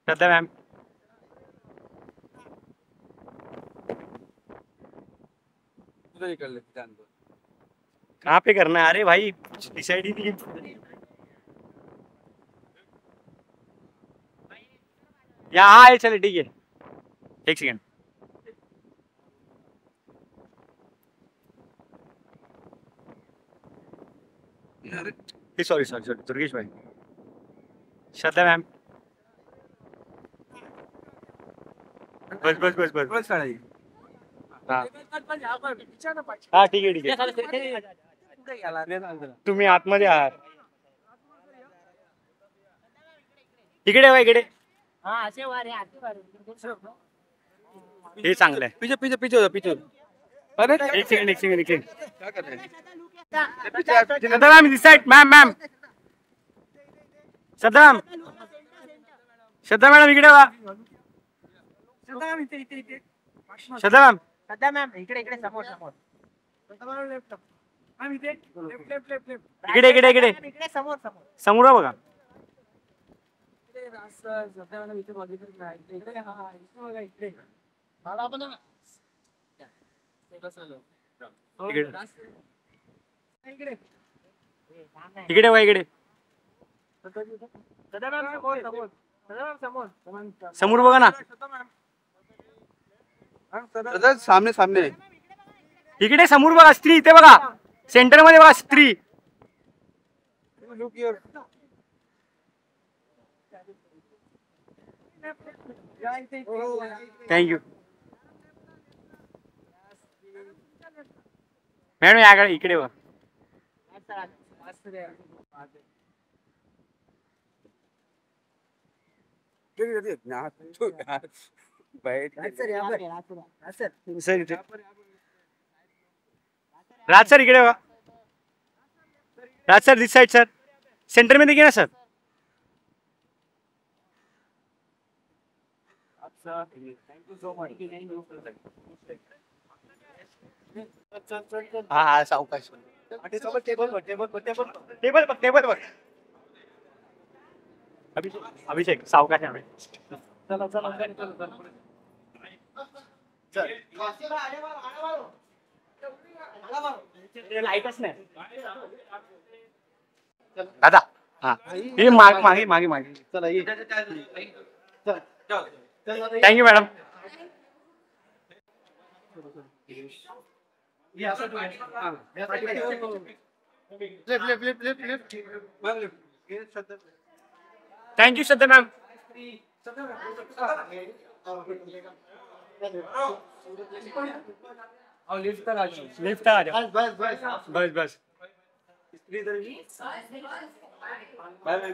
श्रद्धा ma'am. कहाँ पे करना है? अरे भाई डिसाइड ही नहीं है। यहाँ आए, चले ठीक है, एक second. Sorry sorry sorry, Durgesh भाई। श्रद्धा मैम। बस बस बस बस बस। हाँ हाँ ठीक है ठीक है, तुम्ही आतमध्ये आहात। इकडे वा इकडे, हे चांगलं आहे। पीछे पीछे पीछे हो पीछे। अरे एक सेकंड एक सेकंड एक सेकंड। क्या कर रहे हैं? श्रद्धा मैम दिस साइड, मैम मैम। श्रद्धा मैम, श्रद्धा मॅडम इकडे वा। श्रद्धा मैम, सध्या मॅम इकडे इकडे समोर समोर इकडे इकडे इकडे इकडे समोर समोर समोर वा बघा। इकडे वा इकडे, सध्या मॅम समोर समोर सध्या मॅम समोर समोर बघा ना। सामने सामने इकडे समोर बघा, स्त्री इथे बघा, सेंटर मध्ये बघा स्त्री। थँक्यू मॅडम, याकडे इकडे बघा। सर इथे राज सर इकडे बघा। राज सर दिस साइड सर, सेंटर मध्ये घे ना सर। हाँ हाँ सावकाश। टेबल टेबल टेबल बघ। अभिषेक सावकाश आहे। चला चला लाईटच नाही दादा। हाँ ये मागे मागे मागे चला ये। Thank you madam. Thank you Shraddha ma'am. Lift आ जाओ। बस बस बस बस। Bye bye.